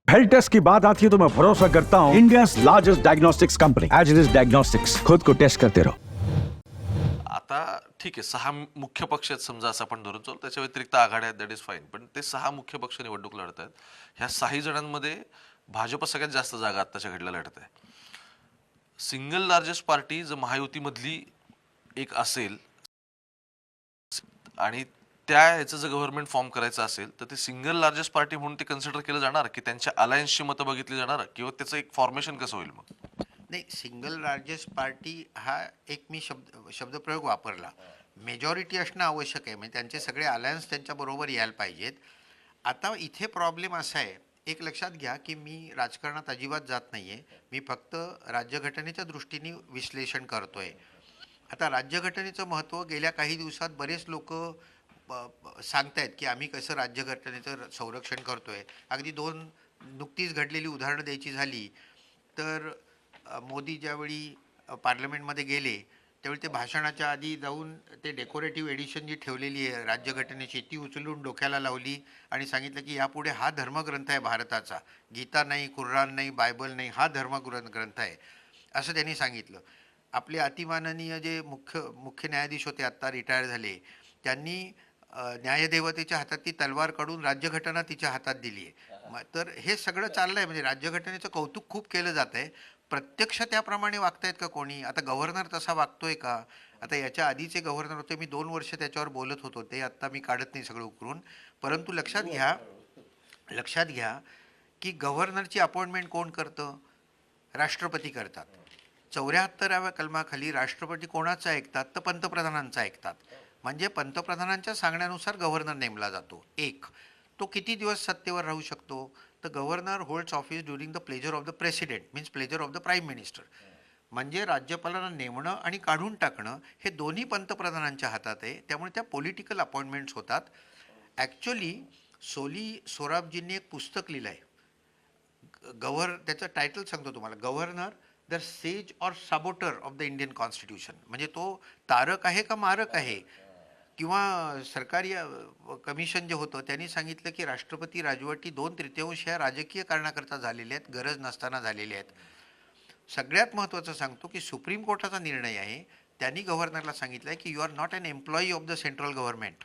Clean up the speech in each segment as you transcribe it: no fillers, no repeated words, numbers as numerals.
Health taste की बात आती है तो मैं भरोसा करता हूँ इंडिया लार्जेस्ट डायग्नोस्टिक्स कंपनी एजिस डायग्नोस्टिक्स। खुद को टेस्ट करते रहो। आता ठीक आहे, 6 मुख्य पक्ष आहेत समजा, असं आपण धरून चालू. त्याच्या व्यतिरिक्त आघाड्या आहेत, दॅट इज फाईन. पण ते 6 मुख्य पक्ष निवडणूक लढत आहेत. ह्या 6 जणांमध्ये भाजप सगळ्यात जास्त जागा आत्ताच्या घडीला लढत आहे. सिंगल लार्जेस्ट पार्टी जर महायुतीमधली एक असेल आणि त्या ह्याचं जर गव्हर्नमेंट फॉर्म करायचं असेल तर ते सिंगल लार्जेस्ट पार्टी म्हणून ते कन्सिडर केलं जाणार, की त्यांच्या अलायन्सची मतं बघितली जाणार, किंवा त्याचं एक फॉर्मेशन कसं होईल मग? नाही, सिंगल लार्जेस्ट पार्टी हा एक मी शब्दप्रयोग वापरला. मेजॉरिटी असणं आवश्यक आहे, म्हणजे त्यांचे सगळे अलायन्स त्यांच्याबरोबर यायला पाहिजेत. आता इथे प्रॉब्लेम असा आहे, एक लक्षात घ्या की मी राजकारणात अजिबात जात नाही आहे. मी फक्त राज्यघटनेच्या दृष्टीने विश्लेषण करतो आहे. आता राज्यघटनेचं महत्त्व गेल्या काही दिवसात बरेच लोक सांगत आहेत की आम्ही कसं राज्यघटनेचं संरक्षण करतो आहे. अगदी 2 नुकतीच घडलेली उदाहरणं द्यायची झाली तर मोदी ज्यावेळी पार्लमेंटमध्ये गेले त्यावेळी ते भाषणाच्या आधी जाऊन ते डेकोरेटिव्ह एडिशन जी ठेवलेली आहे राज्यघटनेची ती उचलून डोक्याला लावली आणि सांगितलं की यापुढे हा धर्मग्रंथ आहे भारताचा, गीता नाही, कुराण नाही, बायबल नाही, हा धर्मग्रंथ आहे असं त्यांनी सांगितलं. आपले अतिमाननीय जे मुख्य न्यायाधीश होते, आत्ता रिटायर झाले, त्यांनी न्यायदेवतेच्या हातात ती तलवार काढून राज्यघटना तिच्या हातात दिली आहे. तर हे सगळं चाललं आहे, म्हणजे राज्यघटनेचं कौतुक खूप केलं जात आहे. प्रत्यक्ष त्याप्रमाणे वागतायत का कोणी? आता गव्हर्नर तसा वागतोय का? आता याच्या आधीचे गव्हर्नर होते, मी 2 वर्ष त्याच्यावर बोलत होतो, ते आत्ता मी काढत नाही सगळं उकरून. परंतु लक्षात घ्या की गव्हर्नरची अपॉइंटमेंट कोण करतं? राष्ट्रपती करतात. 74व्या कलमाखाली राष्ट्रपती कोणाचं ऐकतात? तर पंतप्रधानांचं ऐकतात. म्हणजे पंतप्रधानांच्या सांगण्यानुसार गव्हर्नर नेमला जातो. एक, तो किती दिवस सत्तेवर राहू शकतो? तर governor holds office during the pleasure of the president, means pleasure of the prime minister. म्हणजे राज्यपालांना नेमणं आणि काढून टाकणं हे दोन्ही पंतप्रधानांच्या हातात आहे. त्यामुळे त्या पॉलिटिकल अपॉइंटमेंट्स होतात. ॲक्च्युली सोली सोराबजींनी एक पुस्तक लिहिलं आहे, त्याचं टायटल सांगतो तुम्हाला, governor the sage or saboteur of the Indian constitution. म्हणजे तो तारक आहे का मारक आहे? किंवा सरकारी कमिशन जे होतं त्यांनी सांगितलं की राष्ट्रपती राजवटी 2/3 ह्या राजकीय कारणाकरता झालेल्या आहेत, गरज नसताना झालेल्या आहेत. सगळ्यात महत्त्वाचं सांगतो की सुप्रीम कोर्टाचा निर्णय आहे, त्यांनी गव्हर्नरला सांगितलं आहे की you are not an employee of the central government,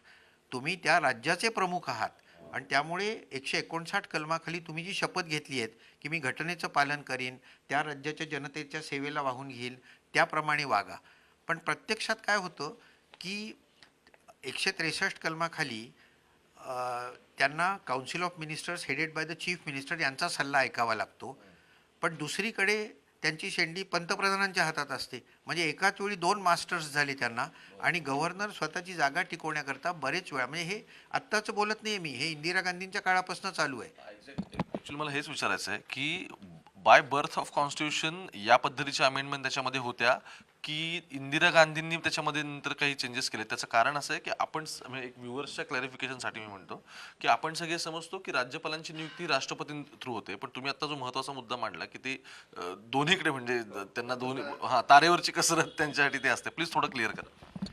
तुम्ही त्या राज्याचे प्रमुख आहात. आणि त्यामुळे 159 कलमाखाली तुम्ही जी शपथ घेतली आहेत की मी घटनेचं पालन करीन, त्या राज्याच्या जनतेच्या सेवेला वाहून घेईल, त्याप्रमाणे वागा. पण प्रत्यक्षात काय होतं की 163 कलमाखाली त्यांना council of ministers headed by the chief minister यांचा सल्ला ऐकावा लागतो. पण दुसरीकडे त्यांची शेंडी पंतप्रधानांच्या हातात असते. म्हणजे एकाच वेळी 2 मास्टर्स झाले त्यांना. आणि गव्हर्नर स्वतःची जागा टिकवण्याकरता बरेच वेळा, म्हणजे हे आत्ताचं बोलत नाही मी, हे इंदिरा गांधींच्या काळापासून चालू आहे. ऍक्च्युली मला हेच विचारायचं आहे की बाय बर्थ ऑफ कॉन्स्टिट्यूशन या पद्धतीच्या अमेंडमेंट त्याच्यामध्ये होत्या, की इंदिरा गांधींनी त्याच्यामध्ये नंतर काही चेंजेस केले? त्याचं कारण असं आहे की आपण म्हणजे एक व्ह्युअर्सच्या क्लॅरिफिकेशनसाठी मी म्हणतो की आपण सगळे समजतो की राज्यपालांची नियुक्ती राष्ट्रपती थ्रू होते, पण तुम्ही आता जो महत्वाचा मुद्दा मांडला की ते दोन्हीकडे, म्हणजे त्यांना दोन्ही, हा, तारेवरची कसरत त्यांच्यासाठी ते असते. प्लीज थोडं क्लिअर करा.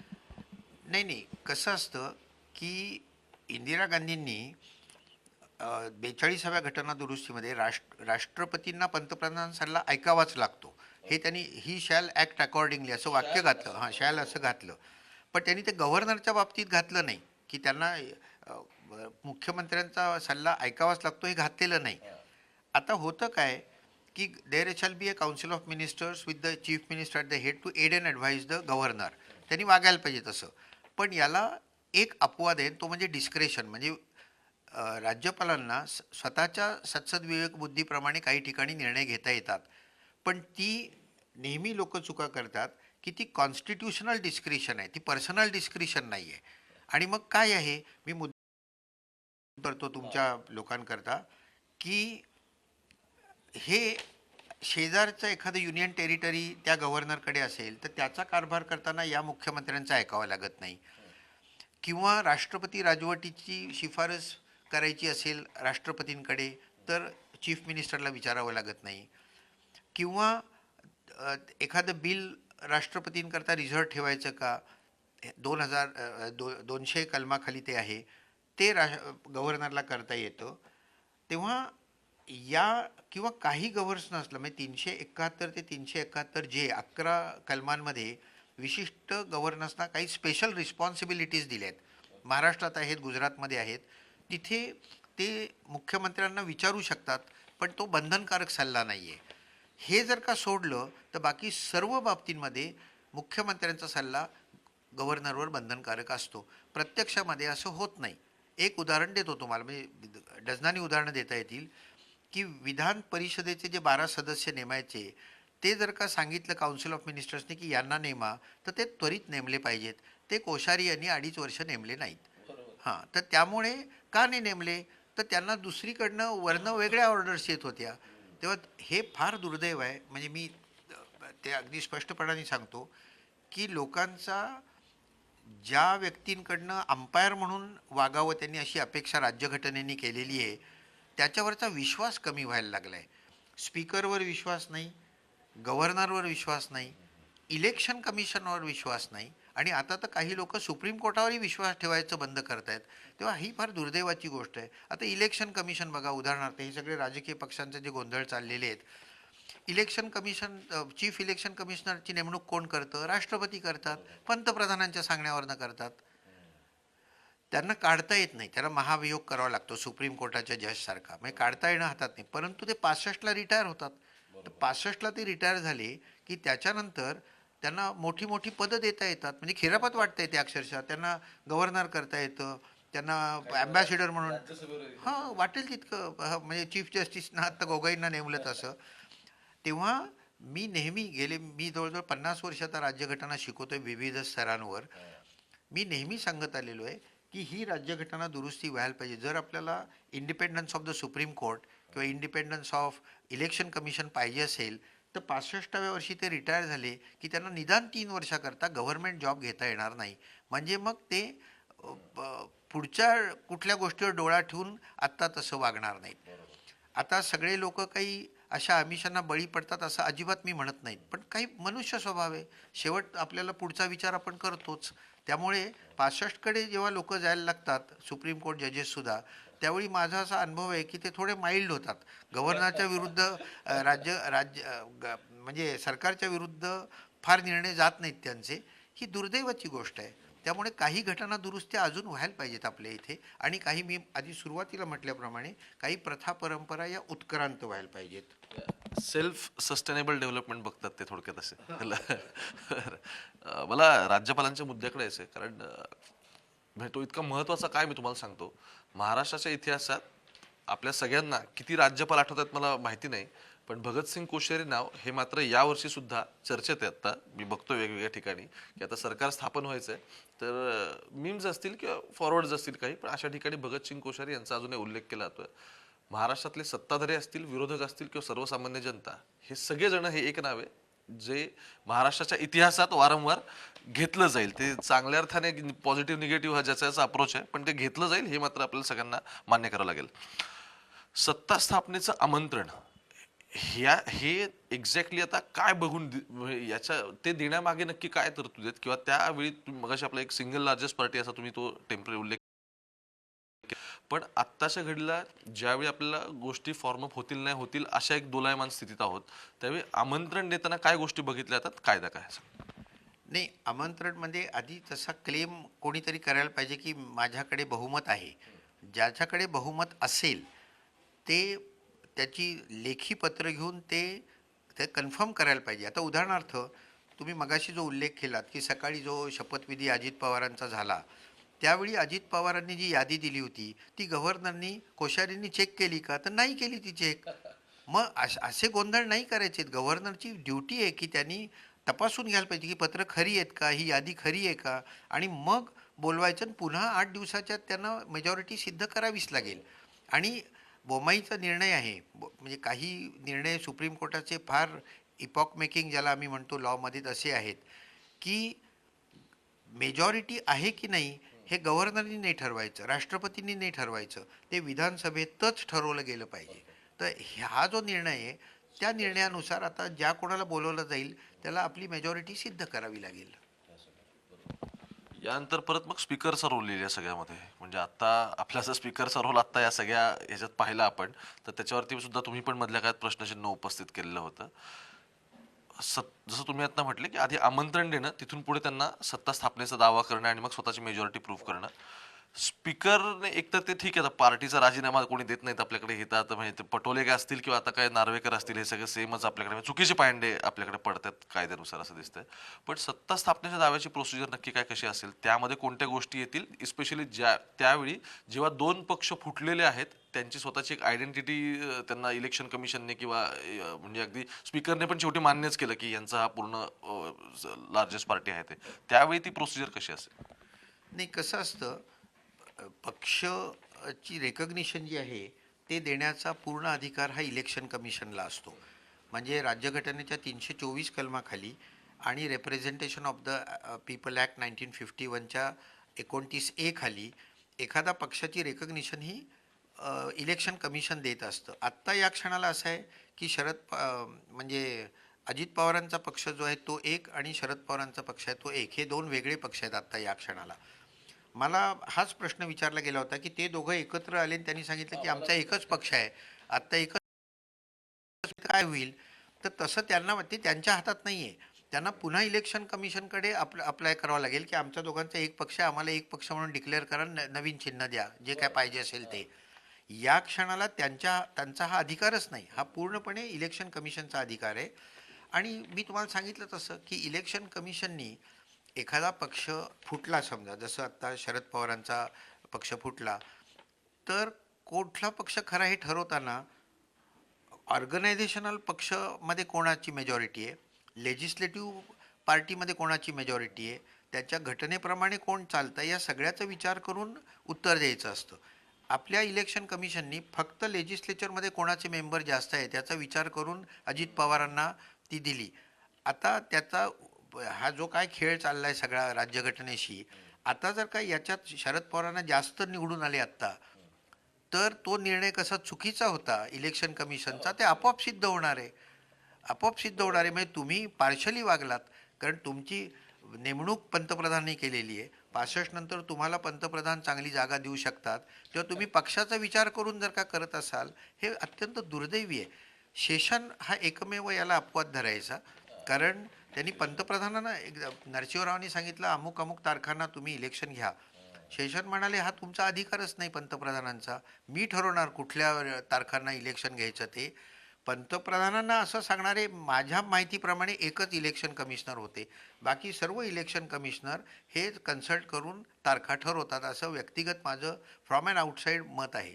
नाही, कसं असतं की इंदिरा गांधींनी 42व्या घटना दुरुस्तीमध्ये राष्ट्रपतींना पंतप्रधान सल्ला ऐकावाच लागतो हे त्यांनी ही शॅल ॲक्ट अकॉर्डिंगली असं वाक्य घातलं. हां, शॅल असं घातलं. पण त्यांनी ते गव्हर्नरच्या बाबतीत घातलं नाही की त्यांना मुख्यमंत्र्यांचा सल्ला ऐकावाच लागतो, हे घातलेलं नाही. आता होतं काय की there shall be a council of ministers with the chief minister at the head to aid and advise the governor. त्यांनी वागायला पाहिजे तसं. पण याला एक अपवाद आहे, तो म्हणजे डिस्क्रेशन. म्हणजे राज्यपालांना स्वतःच्या सत्सद विवेक बुद्धीप्रमाणे काही ठिकाणी निर्णय घेता येतात. पण ती नेहमी लोक चुका करतात की ती कॉन्स्टिट्यूशनल डिस्क्रिशन आहे, ती पर्सनल डिस्क्रिशन नाही आहे. आणि मग काय आहे, मी मुद्दा करतो तुमच्या लोकांकरता की हे शेजारचं एखादं युनियन टेरिटरी त्या गव्हर्नरकडे असेल तर त्याचा कारभार करताना या मुख्यमंत्र्यांचा ऐकावं लागत नाही. किंवा राष्ट्रपती राजवटीची शिफारस करायची असेल राष्ट्रपतींकडे तर चीफ मिनिस्टरला विचारावं लागत नाही. किंवा एखादं बिल राष्ट्रपतींकरता रिझर्व ठेवायचं का, 200 कलमाखाली ते आहे, ते गव्हर्नरला करता येतं. तेव्हा या किंवा काही गव्हर्स नसलं म्हणजे 371 ते 371 जे 11 कलमांमध्ये विशिष्ट गव्हर्नन्सना काही स्पेशल रिस्पॉन्सिबिलिटीज दिल्या आहेत. महाराष्ट्रात आहेत, गुजरातमध्ये आहेत. तिथे ते मुख्यमंत्र्यांना विचारू शकतात, पण तो बंधनकारक सल्ला नाही आहे. हे जर का सोडलं तर बाकी सर्व बाबतींमध्ये मुख्यमंत्र्यांचा सल्ला गव्हर्नरवर बंधनकारक असतो. प्रत्यक्षामध्ये असं होत नाही. एक उदाहरण देतो तुम्हाला, म्हणजे डझनानी उदाहरणं देता येतील की विधान परिषदेचे जे 12 सदस्य नेमायचे ते जर का सांगितलं काउन्सिल ऑफ मिनिस्टर्सने की यांना नेमा, तर ते त्वरित नेमले पाहिजेत. ते कोश्यारी यांनी 2.5 वर्ष नेमले नाहीत. हां, तर त्यामुळे का नाही नेमले, तर त्यांना दुसरीकडनं वरनं वेगळ्या ऑर्डर्स येत होत्या. तेव्हा हे फार दुर्दैव आहे. म्हणजे मी ते अगदी स्पष्टपणाने सांगतो की लोकांचा ज्या व्यक्तींकडनं अंपायर म्हणून वागावं त्यांनी अशी अपेक्षा राज्यघटनेने केलेली आहे, त्याच्यावरचा विश्वास कमी व्हायला लागला आहे. स्पीकरवर विश्वास नाही, गव्हर्नरवर विश्वास नाही, इलेक्शन कमिशनवर विश्वास नाही, आणि आता तर काही लोक सुप्रीम कोर्टावरही विश्वास ठेवायचं बंद करत आहेत. तेव्हा ही फार दुर्दैवाची गोष्ट आहे. आता इलेक्शन कमिशन बघा, उदाहरणार्थ हे सगळे राजकीय पक्षांचे जे गोंधळ चाललेले आहेत, इलेक्शन कमिशन चीफ इलेक्शन कमिशनरची नेमणूक कोण करतं? राष्ट्रपती करतात, पंतप्रधानांच्या सांगण्यावरनं करतात. त्यांना काढता येत नाही, त्याला महाभियोग करावा लागतो सुप्रीम कोर्टाच्या जजसारखा, म्हणजे काढता येणं हातात नाही. परंतु ते 65ला रिटायर होतात. तर 65ला ते रिटायर झाले की त्याच्यानंतर त्यांना मोठी मोठी पदं देता येतात. म्हणजे खिरापत वाटता येते अक्षरशः. त्यांना गव्हर्नर करता येतं, त्यांना ॲम्बॅसिडर म्हणून, हां वाटेल तितकं. म्हणजे चीफ जस्टिसना आत्ता गोगोईंना नेमलं तसं. तेव्हा मी मी जवळजवळ 50 वर्ष आता राज्यघटना शिकवतोय विविध स्तरांवर. मी नेहमी सांगत आलेलो आहे की ही राज्यघटना दुरुस्ती व्हायला पाहिजे. जर आपल्याला independence of the supreme court किंवा इंडिपेंडन्स ऑफ इलेक्शन कमिशन पाहिजे असेल, तर 65व्या वर्षी ते रिटायर झाले की त्यांना निदान 3 वर्षाकरता गव्हर्नमेंट जॉब घेता येणार नाही. म्हणजे मग ते पुढच्या कुठल्या गोष्टीवर डोळा ठेवून आत्ता तसं वागणार नाहीत. आता सगळे लोक काही अशा आमिषांना बळी पडतात असं अजिबात मी म्हणत नाहीत, पण काही मनुष्य स्वभाव आहे. शेवट आपल्याला पुढचा विचार आपण करतोच. त्यामुळे 65कडे जेव्हा लोक जायला लागतात सुप्रीम कोर्ट जजेससुद्धा, त्यावेळी माझा असा अनुभव आहे की ते थोडे माइल्ड होतात. गव्हर्नरच्या विरुद्ध म्हणजे सरकारच्या विरुद्ध फार निर्णय जात नाहीत त्यांचे. ही दुर्दैवाची गोष्ट आहे. त्यामुळे काही घटना दुरुस्त्या अजून व्हायला पाहिजेत आपल्या इथे, आणि काही मी आधी सुरुवातीला म्हटल्याप्रमाणे काही प्रथा परंपरा या उत्क्रांत व्हायला पाहिजेत. सेल्फ सस्टेनेबल डेव्हलपमेंट बघतात ते थोडक्यात असे. मला राज्यपालांच्या मुद्द्याकडे यायचं आहे, कारण म्हणजे तो इतका महत्वाचा काय मी तुम्हाला सांगतो. महाराष्ट्राच्या इतिहासात आपल्या सगळ्यांना किती राज्यपाल आठवतात मला माहिती नाही, पण भगतसिंग कोश्यारी नाव हे मात्र यावर्षी सुद्धा चर्चेत आहे. आता मी बघतो वेगवेगळ्या ठिकाणी की आता सरकार स्थापन व्हायचं आहे, तर मीम्स असतील किंवा फॉरवर्ड्स असतील काही, पण अशा ठिकाणी भगतसिंग कोश्यारी यांचा अजूनही उल्लेख केला जातोय. महाराष्ट्रातले सत्ताधारी असतील, विरोधक असतील किंवा सर्वसामान्य जनता, हे सगळेजण हे एक नाव आहे जे महाराष्ट्राच्या इतिहासात वारंवार घेतलं जाईल. ते चांगल्या अर्थाने पॉझिटिव्ह निगेटिव्ह हा ज्याचा अप्रोच आहे, पण ते घेतलं जाईल हे मात्र आपल्याला सगळ्यांना मान्य करावं लागेल. सत्ता स्थापनेचं आमंत्रण हे एक्झॅक्टली आता काय बघून याच्या ते देण्यामागे नक्की काय तरतूद आहेत, किंवा त्यावेळी मगाशी आपला एक सिंगल लार्जेस्ट पार्टी असा तुम्ही तो टेम्पररी उल्लेख, पण आत्ताच्या घडीला ज्यावेळी आपल्याला गोष्टी फॉर्म अप होतील नाही होतील अशा एक दोलायमान स्थितीत आहोत, त्यावेळी आमंत्रण देताना काय गोष्टी बघितल्या जातात, कायदा काय? नाही, आमंत्रणमध्ये आधी तसा क्लेम कोणीतरी करायला पाहिजे की माझ्याकडे बहुमत आहे. ज्याच्याकडे बहुमत असेल ते त्याची लेखी पत्र घेऊन ते कन्फर्म करायला पाहिजे. आता उदाहरणार्थ तुम्ही मगाशी जो उल्लेख केलात की सकाळी जो शपथविधी अजित पवारांचा झाला, त्यावेळी अजित पवारांनी जी यादी दिली होती ती गव्हर्नरनी कोश्यारींनी चेक केली का? तर नाही केली ती चेक. मग असे गोंधळ नाही करायचे. गव्हर्नरची ड्युटी आहे की त्यांनी तपासून घ्यायला पाहिजे की पत्र खरी आहेत का, ही यादी खरी आहे का, आणि मग बोलवायचं. आणि पुन्हा 8 दिवसाच्यात त्यांना मेजॉरिटी सिद्ध करावीच लागेल. आणि बोमाईचा निर्णय आहे, म्हणजे काही निर्णय सुप्रीम कोर्टाचे फार इपॉक मेकिंग ज्याला आम्ही म्हणतो लॉमध्ये असे आहेत की मेजॉरिटी आहे की नाही हे गव्हर्नरनी नाही ठरवायचं, राष्ट्रपतींनी नाही ठरवायचं, ते विधानसभेतच ठरवलं गेलं पाहिजे. तर हा जो निर्णय आहे त्या निर्णयानुसार आता ज्या कोणाला बोलवलं जाईल त्याला आपली मेजॉरिटी सिद्ध करावी लागेल. यानंतर परत मग स्पीकरचा रोल येईल या सगळ्यामध्ये. म्हणजे आता आपला जर स्पीकरचा रोल आता या सगळ्या ह्याच्यात पाहिला आपण, तर त्याच्यावरती सुद्धा तुम्ही पण मधल्या काळात प्रश्नचिन्ह उपस्थित केलेलं होतं. जसं तुम्ही आता म्हटले की आधी आमंत्रण देणं, तिथून पुढे त्यांना सत्ता स्थापनेचा दावा करणं आणि मग स्वतःची मेजॉरिटी प्रूव्ह करणं. स्पीकरने एकतर ते ठीक आहे, आता पार्टीचा राजीनामा कोणी देत नाहीत आपल्याकडे, हे तर आता म्हणजे ते पटोले काय असतील किंवा आता काय नार्वेकर असतील, हे सगळे सेमच आपल्याकडे म्हणजे चुकीचे पायंडे आपल्याकडे पडतात कायद्यानुसार असं दिसतंय. पण सत्ता स्थापनेच्या दाव्याची प्रोसिजर नक्की काय कशी असेल, त्यामध्ये कोणत्या गोष्टी येतील, इस्पेशली त्यावेळी जेव्हा दोन पक्ष फुटलेले आहेत, त्यांची स्वतःची एक आयडेंटिटी त्यांना इलेक्शन कमिशनने किंवा म्हणजे अगदी स्पीकरने पण शेवटी मान्यच केलं की यांचा हा पूर्ण लार्जेस्ट पार्टी आहे ते, त्यावेळी ती प्रोसिजर कशी असेल? नाही, कसं असतं, पक्षची रेकग्निशन जी आहे ते देण्याचा पूर्ण अधिकार हा इलेक्शन कमिशनला असतो. म्हणजे राज्यघटनेच्या 324 कलमाखाली आणि representation of the people act 1951च्या 29A खाली एखादा पक्षाची रेकग्निशन ही इलेक्शन कमिशन देत असतं. आत्ता या क्षणाला असं आहे की म्हणजे अजित पवारांचा पक्ष जो आहे तो एक आणि शरद पवारांचा पक्ष आहे तो एक, हे दोन वेगळे पक्ष आहेत आत्ता या क्षणाला. मला हाच प्रश्न विचारला गेला होता की ते दोघं एकत्र आले आणि त्यांनी सांगितलं की आमचा एकच पक्ष आहे, आत्ता एकच, काय होईल? तर तसं त्यांना ते त्यांच्या हातात नाही आहे. त्यांना पुन्हा इलेक्शन कमिशनकडे अप्लाय करावं लागेल की आमच्या दोघांचा एक पक्ष आहे, आम्हाला एक पक्ष म्हणून डिक्लेअर करा, नवीन चिन्ह द्या, जे काय पाहिजे असेल ते. या क्षणाला त्यांचा हा अधिकारच नाही, हा पूर्णपणे इलेक्शन कमिशनचा अधिकार आहे. आणि मी तुम्हाला सांगितलं तसं की इलेक्शन कमिशननी एखादा पक्ष फुटला, समजा जसं आत्ता शरद पवारांचा पक्ष फुटला, तर कुठला पक्ष खरा हे ठरवताना ऑर्गनायझेशनल पक्षमध्ये कोणाची मेजॉरिटी आहे, लेजिस्लेटिव्ह पार्टीमध्ये कोणाची मेजॉरिटी आहे, त्याच्या घटनेप्रमाणे कोण चालतं, या सगळ्याचा विचार करून उत्तर द्यायचं असतं. आपल्या इलेक्शन कमिशननी फक्त लेजिस्लेचरमध्ये कोणाचे मेंबर जास्त आहे त्याचा विचार करून अजित पवारांना ती दिली. आता त्याचा हा जो काय खेळ चालला आहे सगळा राज्यघटनेशी, आता जर का याच्यात शरद पवारांना जास्त निवडून आले आत्ता, तर तो निर्णय कसा चुकीचा होता इलेक्शन कमिशनचा ते आपोआप सिद्ध होणार आहे. आपोआप सिद्ध होणार आहे. म्हणजे तुम्ही पार्शली वागलात, कारण तुमची नेमणूक पंतप्रधानांनी केलेली आहे. 65 नंतर तुम्हाला पंतप्रधान चांगली जागा देऊ शकतात, तेव्हा तुम्ही पक्षाचा विचार करून जर का करत असाल, हे अत्यंत दुर्दैवी आहे. शेषन हा एकमेव याला अपवाद धरायचा, कारण त्यांनी पंतप्रधानांना एकदा नरसिंहरावांनी सांगितलं अमुक अमुक तारखांना तुम्ही इलेक्शन घ्या. शेषन म्हणाले हा तुमचा अधिकारच नाही पंतप्रधानांचा, मी ठरवणार कुठल्या तारखांना इलेक्शन घ्यायचं ते. पंतप्रधानांना असं सांगणारे माझ्या माहितीप्रमाणे एकच इलेक्शन कमिशनर होते, बाकी सर्व इलेक्शन कमिशनर हे कन्सल्ट करून तारखा ठरवतात, असं व्यक्तिगत माझं फ्रॉम अँड आउटसाईड मत आहे.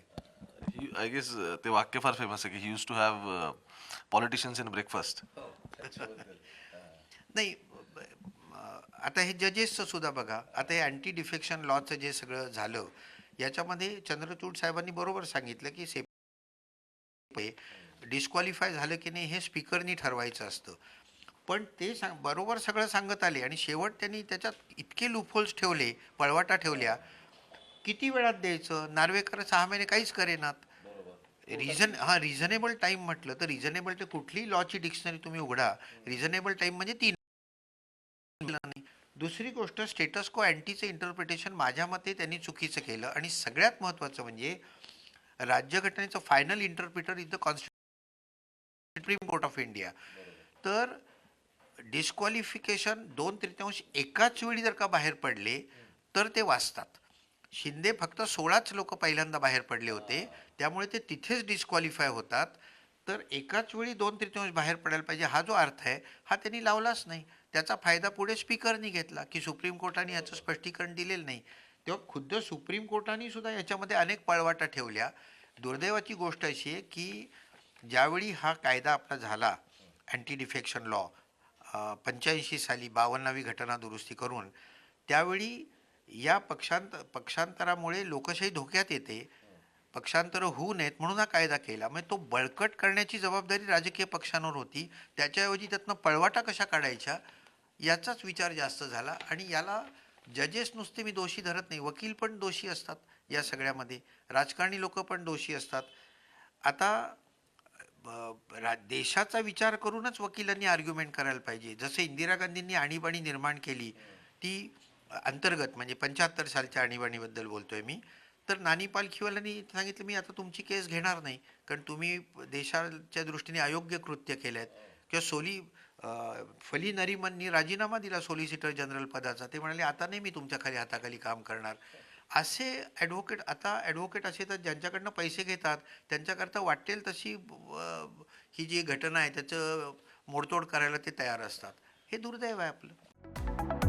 आय गेस ते वाक्य फार फेमस आहे की he used to have politicians in breakfast. नाही, आता हे जजेसचं सुद्धा बघा, आता हे अँटी डिफेक्शन लॉचं जे सगळं झालं, याच्यामध्ये चंद्रचूड साहेबांनी बरोबर सांगितलं की डिस्क्वालिफाय झालं की नाही हे स्पीकरनी ठरवायचं असतं. पण ते बरोबर सगळं सांगत आले आणि शेवट त्यांनी त्याच्यात इतके लूपहोल्स ठेवले, पळवाटा ठेवल्या. किती वेळात द्यायचं? नार्वेकर 6 महिने काहीच करेनात. रिझनेबल टाईम म्हटलं तर रिझनेबल ते कुठलीही लॉची डिक्शनरी तुम्ही उघडा, रिझनेबल टाईम म्हणजे 3 नाही. दुसरी गोष्ट, स्टेटस को अँटीचं इंटरप्रिटेशन माझ्या मते त्यांनी चुकीचं केलं. आणि सगळ्यात महत्त्वाचं म्हणजे राज्यघटनेचं final interpreter is the supreme court of India. तर डिस्क्वालिफिकेशन 2/3 एकाच वेळी जर का बाहेर पडले तर ते वाचतात. शिंदे फक्त 16च लोक पहिल्यांदा बाहेर पडले होते, त्यामुळे ते तिथेच डिस्क्वालिफाय होतात. तर एकाच वेळी 2/3 बाहेर पडायला पाहिजे हा जो अर्थ आहे हा त्यांनी लावलाच नाही. त्याचा फायदा पुढे स्पीकरनी घेतला की सुप्रीम कोर्टाने याचं स्पष्टीकरण दिलेलं नाही. तेव्हा खुद्द सुप्रीम कोर्टाने सुद्धा याच्यामध्ये अनेक पळवाटा ठेवल्या. दुर्दैवाची गोष्ट अशी आहे की ज्यावेळी हा कायदा आपला झाला अँटी डिफेक्शन लॉ 85 साली 52वी घटना दुरुस्ती करून, त्यावेळी या पक्षांतरामुळे लोकशाही धोक्यात येते, पक्षांतरं होऊ नयेत म्हणून हा कायदा केला. म्हणजे तो बळकट करण्याची जबाबदारी राजकीय पक्षांवर होती. त्याच्याऐवजी त्यातनं पळवाटा कशा काढायच्या याचाच विचार जास्त झाला. आणि याला जजेस नुसते मी दोषी धरत नाही, वकील पण दोषी असतात या सगळ्यामध्ये, राजकारणी लोक पण दोषी असतात. आता देशाचा विचार करूनच वकिलांनी आर्ग्युमेंट करायला पाहिजे. जसं इंदिरा गांधींनी आणीबाणी निर्माण केली, ती अंतर्गत म्हणजे 75 सालच्या आणीबाणीबद्दल बोलतोय मी. तर नानी पालखीवाल्यांनी सांगितलं मी आता तुमची केस घेणार नाही, कारण तुम्ही देशाच्या दृष्टीने अयोग्य कृत्य केलेत. किंवा फली नरिमननी राजीनामा दिला सॉलिसिटर जनरल पदाचा. ते म्हणाले आता नाही मी तुमच्या हाताखाली काम करणार. असे ॲडव्होकेट असे तर ज्यांच्याकडनं पैसे घेतात त्यांच्याकरता वाटेल तशी ही जी घटना आहे त्याचं मोडतोड करायला ते तयार असतात. हे दुर्दैव आहे आपलं.